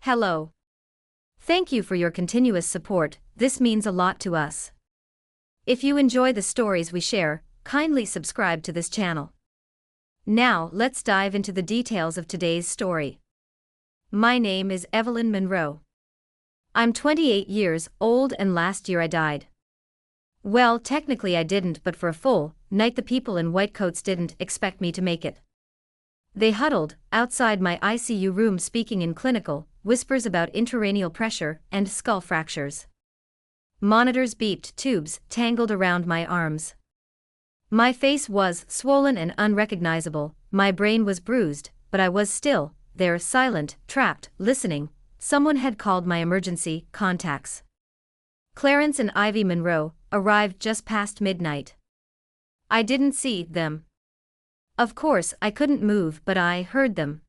Hello. Thank you for your continuous support, this means a lot to us. If you enjoy the stories we share, kindly subscribe to this channel. Now, let's dive into the details of today's story. My name is Evelyn Monroe. I'm 28 years old and last year I died. Well, technically I didn't, but for a full night the people in white coats didn't expect me to make it. They huddled outside my ICU room speaking in clinical whispers about intracranial pressure and skull fractures. Monitors beeped, tubes tangled around my arms. My face was swollen and unrecognizable, my brain was bruised, but I was still there, silent, trapped, listening. Someone had called my emergency contacts. Clarence and Ivy Monroe arrived just past midnight. I didn't see them. Of course, I couldn't move, but I heard them.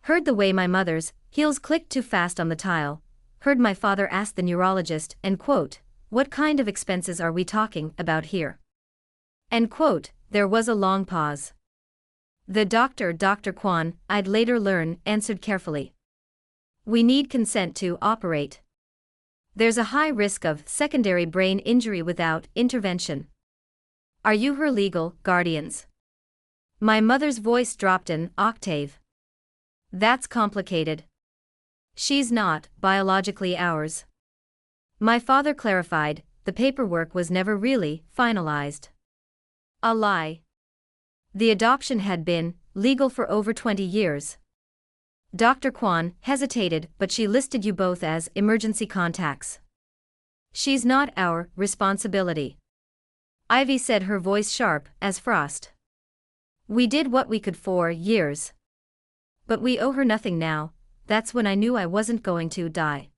Heard the way my mother's heels clicked too fast on the tile. Heard my father ask the neurologist, and quote, "What kind of expenses are we talking about here?" End quote. There was a long pause. The doctor, Dr. Kwan, I'd later learn, answered carefully. "We need consent to operate. There's a high risk of secondary brain injury without intervention. Are you her legal guardians?" My mother's voice dropped an octave. "That's complicated. She's not biologically ours." My father clarified, the paperwork was never really finalized. A lie. The adoption had been legal for over 20 years. Dr. Kwan hesitated, "But she listed you both as emergency contacts. She's not our responsibility." Ivy said, her voice sharp as frost. "We did what we could for years. But we owe her nothing now." That's when I knew I wasn't going to die.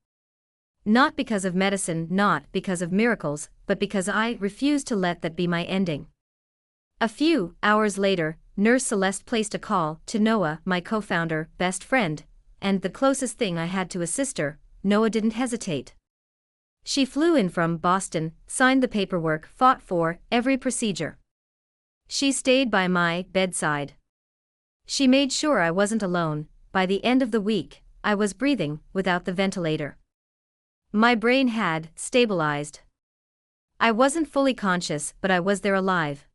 Not because of medicine, not because of miracles, but because I refused to let that be my ending. A few hours later, Nurse Celeste placed a call to Noah, my co-founder, best friend, and the closest thing I had to a sister. Noah didn't hesitate. She flew in from Boston, signed the paperwork, fought for every procedure. She stayed by my bedside. She made sure I wasn't alone. By the end of the week, I was breathing without the ventilator. My brain had stabilized. I wasn't fully conscious, but I was there, alive.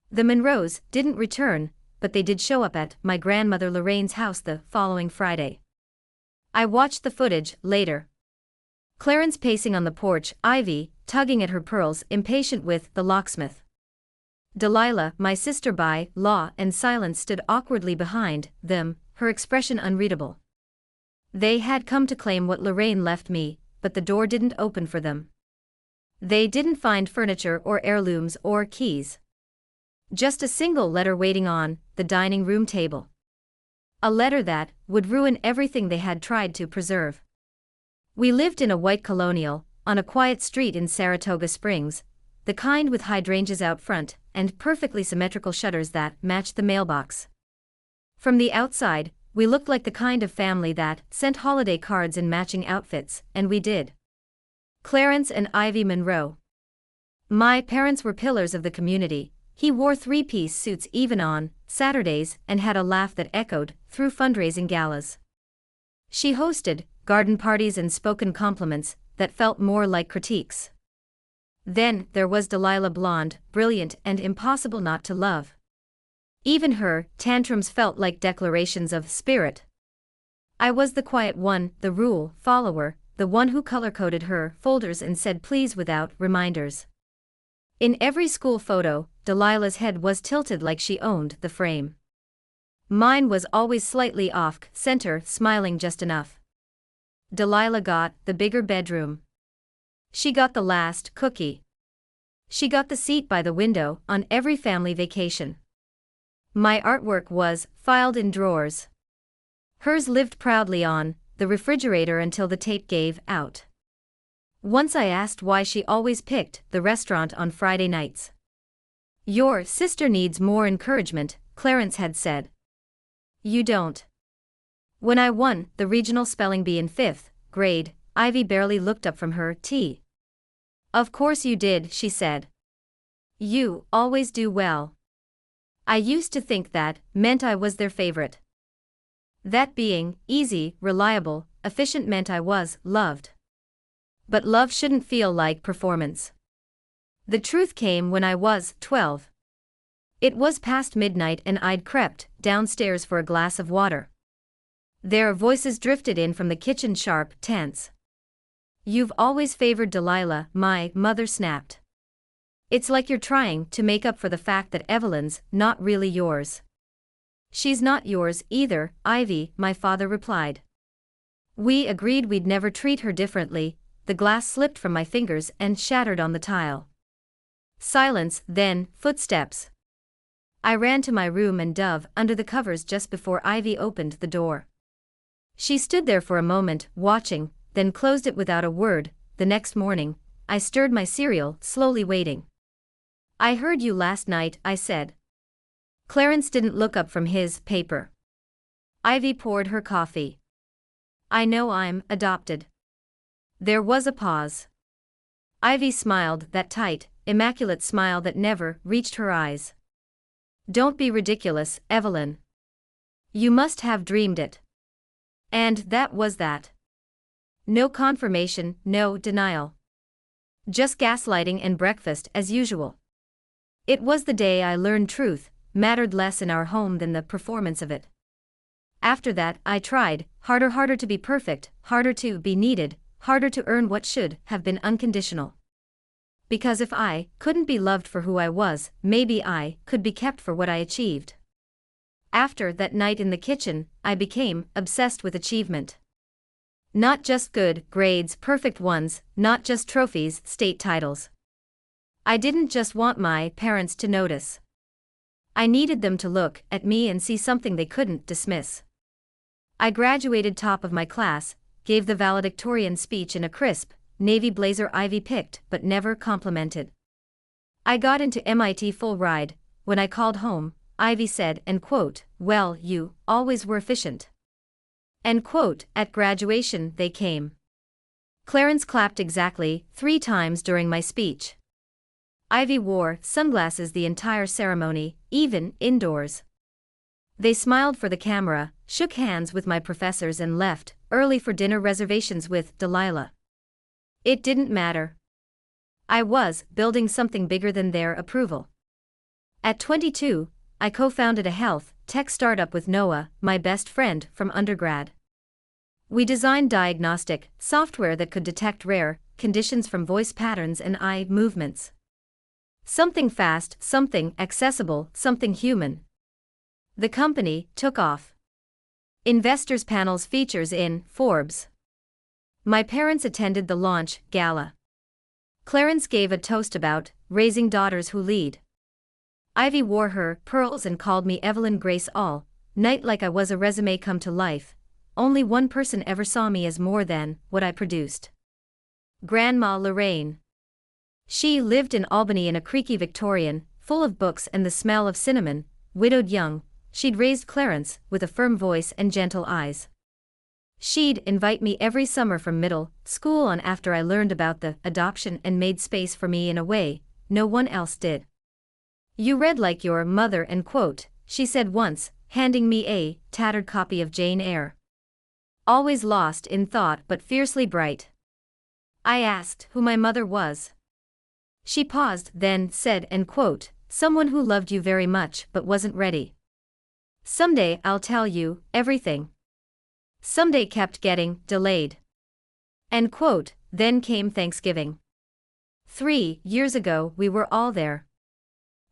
The Monroes didn't return, but they did show up at my grandmother Lorraine's house the following Friday. I watched the footage later. Clarence pacing on the porch, Ivy tugging at her pearls, impatient with the locksmith. Delilah, my sister by law and silence, stood awkwardly behind them, her expression unreadable. They had come to claim what Lorraine left me, but the door didn't open for them. They didn't find furniture or heirlooms or keys. Just a single letter waiting on the dining room table. A letter that would ruin everything they had tried to preserve. We lived in a white colonial, on a quiet street in Saratoga Springs, the kind with hydrangeas out front and perfectly symmetrical shutters that matched the mailbox. From the outside, we looked like the kind of family that sent holiday cards in matching outfits, and we did. Clarence and Ivy Monroe. My parents were pillars of the community. He wore three-piece suits even on Saturdays and had a laugh that echoed through fundraising galas. She hosted garden parties and spoken compliments that felt more like critiques. Then there was Delilah, blonde, brilliant, and impossible not to love. Even her tantrums felt like declarations of spirit. I was the quiet one, the rule follower, the one who color-coded her folders and said please without reminders. In every school photo, Delilah's head was tilted like she owned the frame. Mine was always slightly off-center, smiling just enough. Delilah got the bigger bedroom. She got the last cookie. She got the seat by the window on every family vacation. My artwork was filed in drawers. Hers lived proudly on the refrigerator until the tape gave out. Once I asked why she always picked the restaurant on Friday nights. "Your sister needs more encouragement," Clarence had said. "You don't." When I won the regional spelling bee in 5th grade, Ivy barely looked up from her tea. "Of course you did," she said. "You always do well." I used to think that meant I was their favorite. That being easy, reliable, efficient meant I was loved. But love shouldn't feel like performance. The truth came when I was 12. It was past midnight and I'd crept downstairs for a glass of water. Their voices drifted in from the kitchen, sharp, tense. "You've always favored Delilah," my mother snapped. "It's like you're trying to make up for the fact that Evelyn's not really yours." "She's not yours either, Ivy," my father replied. We agreed we'd never treat her differently. The glass slipped from my fingers and shattered on the tile. Silence, then footsteps. I ran to my room and dove under the covers just before Ivy opened the door. She stood there for a moment, watching, then closed it without a word. The next morning, I stirred my cereal, slowly waiting. "I heard you last night," I said. Clarence didn't look up from his paper. Ivy poured her coffee. "I know I'm adopted." There was a pause. Ivy smiled, that tight, immaculate smile that never reached her eyes. "Don't be ridiculous, Evelyn. You must have dreamed it." And that was that. No confirmation, no denial. Just gaslighting and breakfast as usual. It was the day I learned truth mattered less in our home than the performance of it. After that, I tried harder to be perfect, harder to be needed, harder to earn what should have been unconditional. Because if I couldn't be loved for who I was, maybe I could be kept for what I achieved. After that night in the kitchen, I became obsessed with achievement. Not just good grades, perfect ones, not just trophies, state titles. I didn't just want my parents to notice. I needed them to look at me and see something they couldn't dismiss. I graduated top of my class, gave the valedictorian speech in a crisp, navy blazer Ivy picked but never complimented. I got into MIT full ride. When I called home, Ivy said, and quote, "Well, you always were efficient." End quote. At graduation, they came. Clarence clapped exactly 3 times during my speech. Ivy wore sunglasses the entire ceremony, even indoors. They smiled for the camera, shook hands with my professors and left early for dinner reservations with Delilah. It didn't matter. I was building something bigger than their approval. At 22, I co-founded a health tech startup with Noah, my best friend from undergrad. We designed diagnostic software that could detect rare conditions from voice patterns and eye movements. Something fast, something accessible, something human. The company took off. Investors panels features in Forbes. My parents attended the launch gala. Clarence gave a toast about raising daughters who lead. Ivy wore her pearls and called me Evelyn Grace all night like I was a resume come to life. Only one person ever saw me as more than what I produced. Grandma Lorraine. She lived in Albany in a creaky Victorian, full of books and the smell of cinnamon, widowed young. She'd raised Clarence with a firm voice and gentle eyes. She'd invite me every summer from middle school on after I learned about the adoption and made space for me in a way no one else did. "You read like your mother," and quote, she said once, handing me a tattered copy of Jane Eyre. Always lost in thought but fiercely bright. I asked who my mother was. She paused, then said, and quote, "Someone who loved you very much but wasn't ready. Someday I'll tell you everything." Someday kept getting delayed. End quote. Then came Thanksgiving. 3 years ago, we were all there.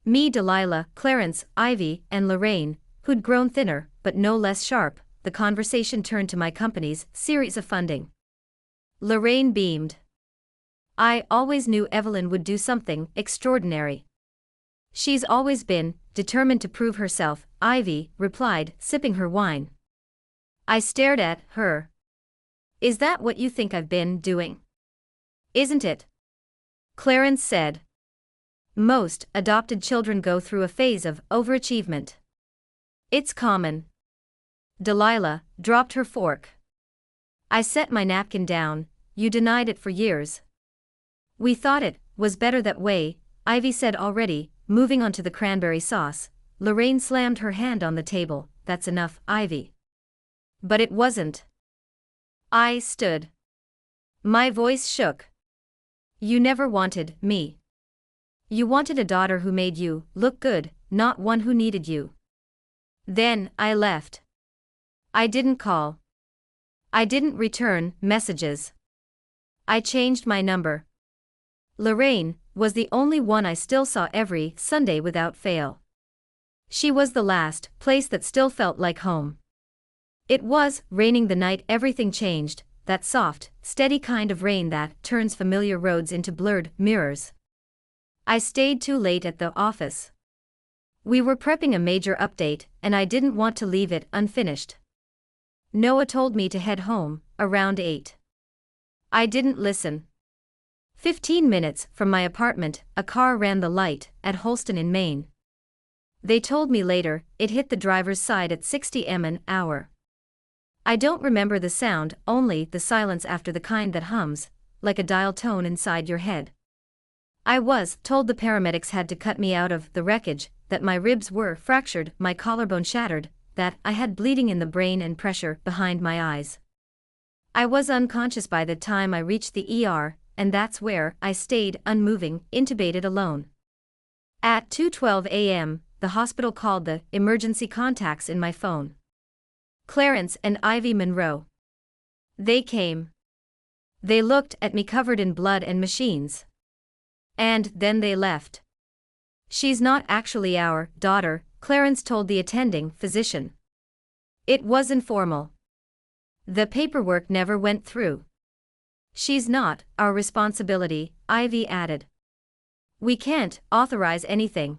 Me, Delilah, Clarence, Ivy, and Lorraine, who'd grown thinner but no less sharp. The conversation turned to my company's series of funding. Lorraine beamed. "I always knew Evelyn would do something extraordinary. She's always been determined to prove herself," Ivy replied, sipping her wine. I stared at her. "Is that what you think I've been doing?" "Isn't it?" Clarence said. "Most adopted children go through a phase of overachievement. It's common." Delilah dropped her fork. I set my napkin down. "You denied it for years." "We thought it was better that way," Ivy said, already moving on to the cranberry sauce. Lorraine slammed her hand on the table. "That's enough, Ivy. But it wasn't. I stood. My voice shook. You never wanted me. You wanted a daughter who made you look good, not one who needed you. Then I left. I didn't call. I didn't return messages. I changed my number. Lorraine was the only one I still saw every Sunday without fail. She was the last place that still felt like home. It was raining the night everything changed, that soft, steady kind of rain that turns familiar roads into blurred mirrors. I stayed too late at the office. We were prepping a major update, and I didn't want to leave it unfinished. Noah told me to head home around 8. I didn't listen. 15 minutes from my apartment, a car ran the light at Holston in Maine. They told me later it hit the driver's side at 60 mph. I don't remember the sound, only the silence after, the kind that hums like a dial tone inside your head. I was told the paramedics had to cut me out of the wreckage, that my ribs were fractured, my collarbone shattered, that I had bleeding in the brain and pressure behind my eyes. I was unconscious by the time I reached the ER, and that's where I stayed unmoving, intubated alone. At 2:12 a.m., the hospital called the emergency contacts in my phone. Clarence and Ivy Monroe. They came. They looked at me covered in blood and machines. And then they left. She's not actually our daughter, Clarence told the attending physician. It was informal. The paperwork never went through. She's not our responsibility, Ivy added. We can't authorize anything.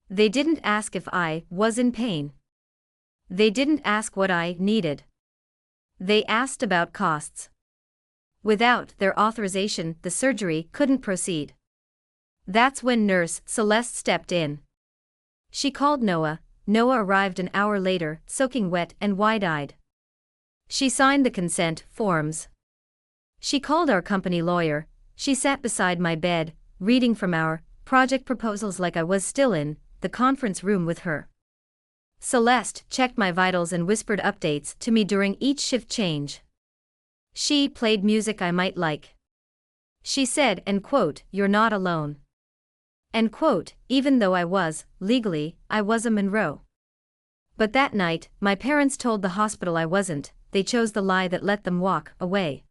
They didn't ask if I was in pain. They didn't ask what I needed. They asked about costs. Without their authorization, the surgery couldn't proceed. That's when Nurse Celeste stepped in. She called Noah. Noah arrived an hour later, soaking wet and wide-eyed. She signed the consent forms. She called our company lawyer. She sat beside my bed, reading from our project proposals like I was still in the conference room with her. Celeste checked my vitals and whispered updates to me during each shift change. She played music I might like. She said, and quote, "You're not alone." End quote, even though I was, legally, I was a Monroe. But that night, my parents told the hospital I wasn't. They chose the lie that let them walk away.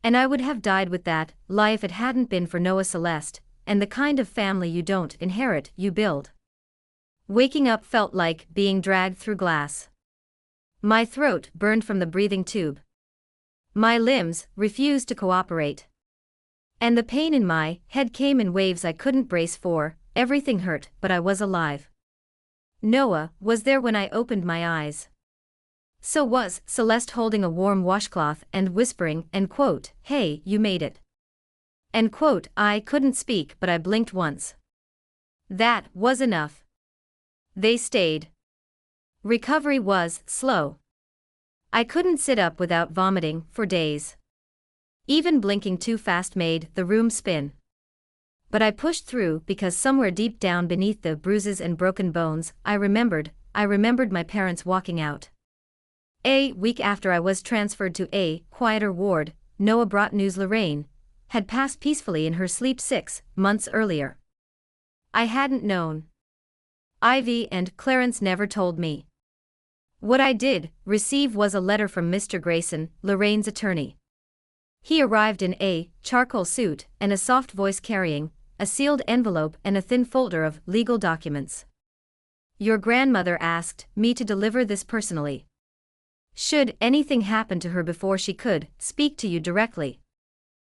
And I would have died with that lie if it hadn't been for Noah, Celeste, and the kind of family you don't inherit, you build. Waking up felt like being dragged through glass. My throat burned from the breathing tube. My limbs refused to cooperate. And the pain in my head came in waves I couldn't brace for. Everything hurt, but I was alive. Noah was there when I opened my eyes. So was Celeste, holding a warm washcloth and whispering, end quote, "Hey, you made it." End quote. I couldn't speak, but I blinked once. That was enough. They stayed. Recovery was slow. I couldn't sit up without vomiting for days. Even blinking too fast made the room spin. But I pushed through because somewhere deep down beneath the bruises and broken bones, I remembered my parents walking out. A week after I was transferred to a quieter ward, Noah brought news Lorraine had passed peacefully in her sleep 6 months earlier. I hadn't known. Ivy and Clarence never told me. What I did receive was a letter from Mr. Grayson, Lorraine's attorney. He arrived in a charcoal suit and a soft voice, carrying a sealed envelope and a thin folder of legal documents. "Your grandmother asked me to deliver this personally. Should anything happen to her before she could speak to you directly."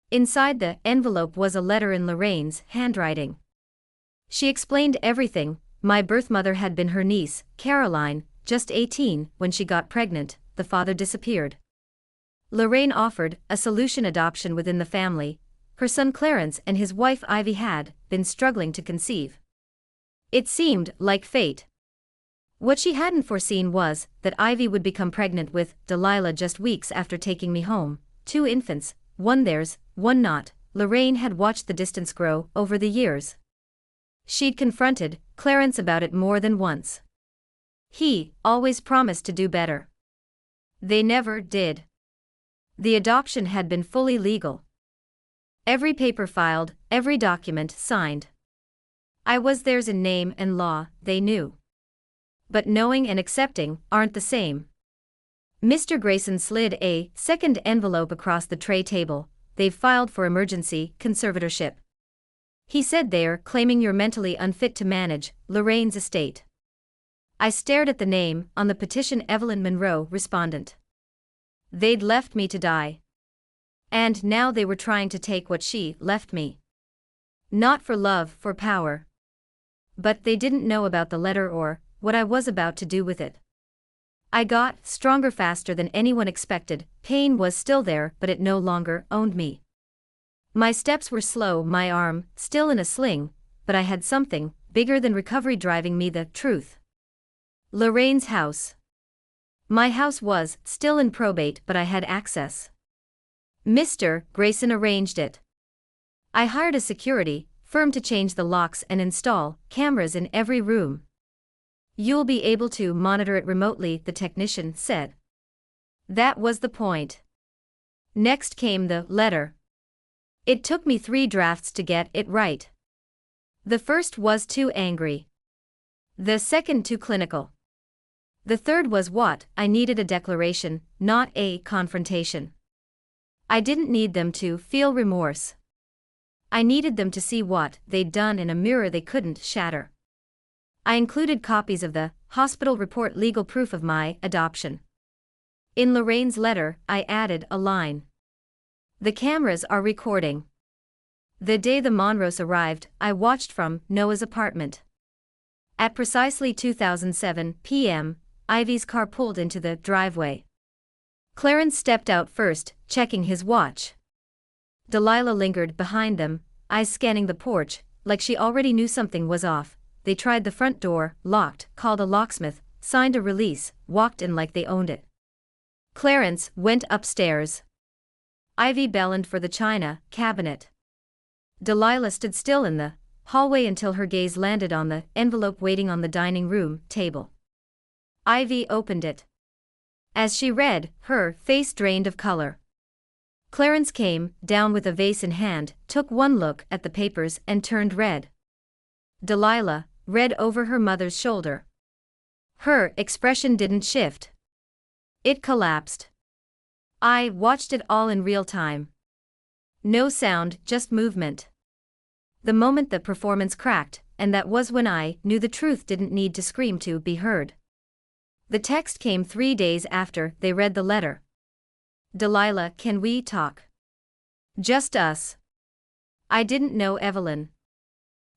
Inside the envelope was a letter in Lorraine's handwriting. She explained everything. My birth mother had been her niece, Caroline, just 18, when she got pregnant. The father disappeared. Lorraine offered a solution: adoption within the family. Her son Clarence and his wife Ivy had been struggling to conceive. It seemed like fate. What she hadn't foreseen was that Ivy would become pregnant with Delilah just weeks after taking me home. 2 infants, one theirs, one not. Lorraine had watched the distance grow over the years. She'd confronted Clarence about it more than once. He always promised to do better. They never did. The adoption had been fully legal. Every paper filed, every document signed. I was theirs in name and law, they knew. But knowing and accepting aren't the same. Mr. Grayson slid a second envelope across the tray table. They've filed for emergency conservatorship. He said they're claiming you're mentally unfit to manage Lorraine's estate. I stared at the name on the petition. Evelyn Monroe, respondent. They'd left me to die. And now they were trying to take what she left me. Not for love, for power. But they didn't know about the letter or what I was about to do with it. I got stronger faster than anyone expected. Pain was still there, but it no longer owned me. My steps were slow, my arm still in a sling, but I had something bigger than recovery driving me, the truth. Lorraine's house. My house was still in probate, but I had access. Mr. Grayson arranged it. I hired a security firm to change the locks and install cameras in every room. You'll be able to monitor it remotely, the technician said. That was the point. Next came the letter. It took me 3 drafts to get it right. The first was too angry. The second too clinical. The third was what I needed: a declaration, not a confrontation. I didn't need them to feel remorse. I needed them to see what they'd done in a mirror they couldn't shatter. I included copies of the hospital report, legal proof of my adoption. In Lorraine's letter, I added a line. The cameras are recording. The day the Monroes arrived, I watched from Noah's apartment. At precisely 2007 p.m., Ivy's car pulled into the driveway. Clarence stepped out first, checking his watch. Delilah lingered behind them, eyes scanning the porch, like she already knew something was off. They tried the front door, locked, called a locksmith, signed a release, walked in like they owned it. Clarence went upstairs. Ivy bellowed for the china cabinet. Delilah stood still in the hallway until her gaze landed on the envelope waiting on the dining room table. Ivy opened it. As she read, her face drained of color. Clarence came down with a vase in hand, took one look at the papers and turned red. Delilah read over her mother's shoulder. Her expression didn't shift. It collapsed. I watched it all in real time. No sound, just movement. The moment the performance cracked, and that was when I knew the truth didn't need to scream to be heard. The text came 3 days after they read the letter. Delilah, can we talk? Just us. I didn't know Evelyn.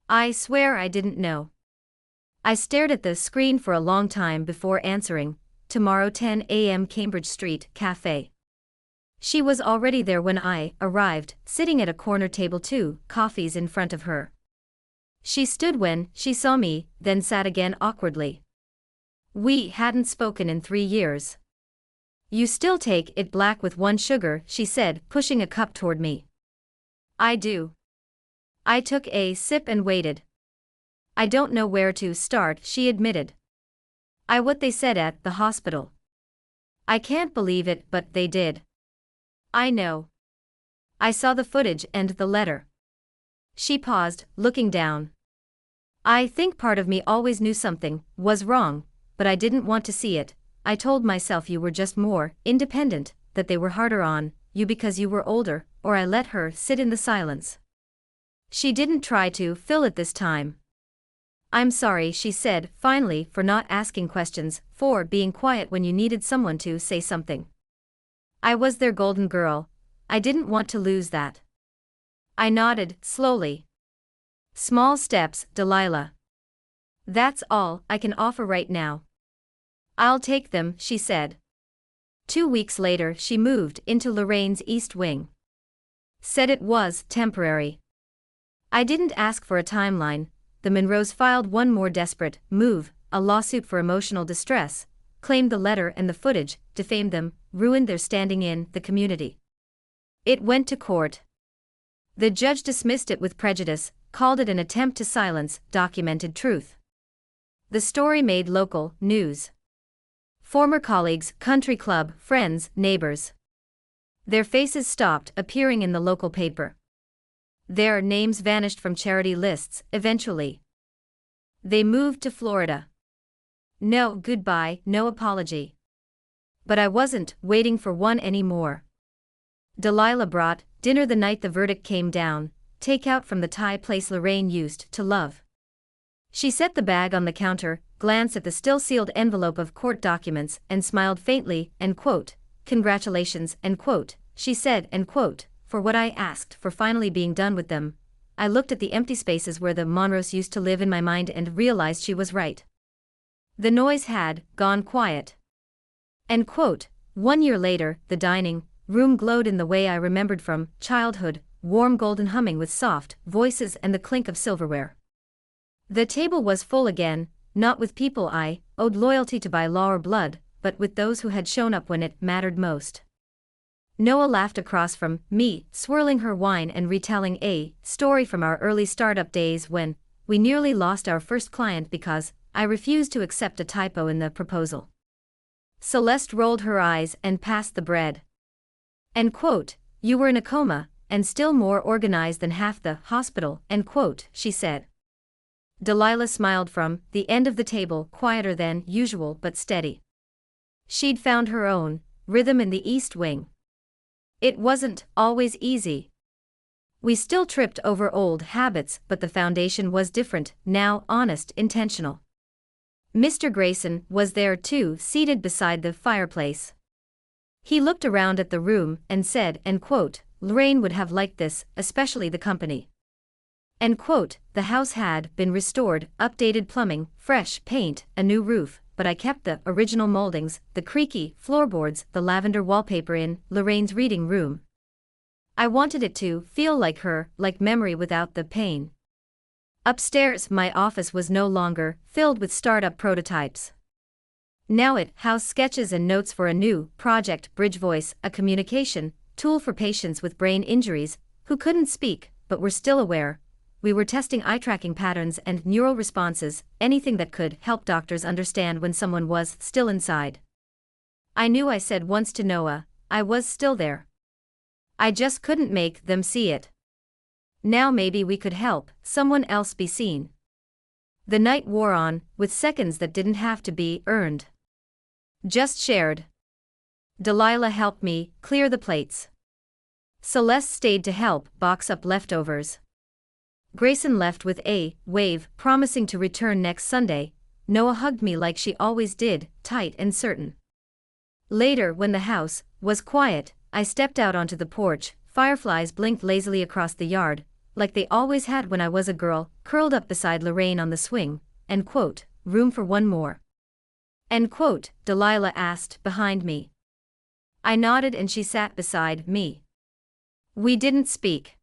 I swear I didn't know. I stared at the screen for a long time before answering. Tomorrow 10 a.m. Cambridge Street Cafe. She was already there when I arrived, sitting at a corner table, 2 coffees in front of her. She stood when she saw me, then sat again awkwardly. We hadn't spoken in 3 years. You still take it black with 1 sugar, she said, pushing a cup toward me. I do. I took a sip and waited. I don't know where to start, she admitted. What they said at the hospital. I can't believe it, but they did. I know. I saw the footage and the letter. She paused, looking down. I think part of me always knew something was wrong, but I didn't want to see it. I told myself you were just more independent, that they were harder on you because you were older, or I let her sit in the silence. She didn't try to fill it this time. I'm sorry, she said, finally, for not asking questions, for being quiet when you needed someone to say something. I was their golden girl. I didn't want to lose that. I nodded, slowly. Small steps, Delilah. That's all I can offer right now. I'll take them, she said. 2 weeks later, she moved into Lorraine's East Wing. Said it was temporary. I didn't ask for a timeline. The Monroes filed one more desperate move, a lawsuit for emotional distress, claimed the letter and the footage, defamed them, ruined their standing in the community. It went to court. The judge dismissed it with prejudice, called it an attempt to silence documented truth. The story made local news. Former colleagues, country club, friends, neighbors. Their faces stopped appearing in the local paper. Their names vanished from charity lists, eventually. They moved to Florida. No goodbye, no apology. But I wasn't waiting for one anymore. Delilah brought dinner the night the verdict came down, takeout from the Thai place Lorraine used to love. She set the bag on the counter, glanced at the still-sealed envelope of court documents, and smiled faintly, and quote, "Congratulations," end quote, she said, and quote, "for what I asked for finally being done with them." I looked at the empty spaces where the Monroes used to live in my mind and realized she was right. The noise had gone quiet. End quote. 1 year later, the dining room glowed in the way I remembered from childhood, warm golden humming with soft voices and the clink of silverware. The table was full again, not with people I owed loyalty to by law or blood, but with those who had shown up when it mattered most. Noah laughed across from me, swirling her wine and retelling a story from our early startup days when we nearly lost our first client because I refused to accept a typo in the proposal. Celeste rolled her eyes and passed the bread. End quote, "You were in a coma, and still more organized than half the hospital," end quote, she said. Delilah smiled from the end of the table, quieter than usual but steady. She'd found her own rhythm in the East Wing. It wasn't always easy. We still tripped over old habits, but the foundation was different, now honest, intentional. Mr. Grayson was there too, seated beside the fireplace. He looked around at the room and said, end quote, "Lorraine would have liked this, especially the company." End quote, the house had been restored, updated plumbing, fresh paint, a new roof, but I kept the original moldings, the creaky floorboards, the lavender wallpaper in Lorraine's reading room. I wanted it to feel like her, like memory without the pain. Upstairs, my office was no longer filled with startup prototypes. Now it housed sketches and notes for a new project, Bridge Voice, a communication tool for patients with brain injuries who couldn't speak but were still aware. We were testing eye tracking patterns and neural responses, anything that could help doctors understand when someone was still inside. I knew I said once to Noah, I was still there. I just couldn't make them see it. Now maybe we could help someone else be seen. The night wore on, with seconds that didn't have to be earned. Just shared. Delilah helped me clear the plates. Celeste stayed to help box up leftovers. Grayson left with a wave, promising to return next Sunday. Noah hugged me like she always did, tight and certain. Later, when the house was quiet, I stepped out onto the porch. Fireflies blinked lazily across the yard, like they always had when I was a girl, curled up beside Lorraine on the swing. End quote, "Room for one more?" End quote, Delilah asked behind me. I nodded and she sat beside me. We didn't speak.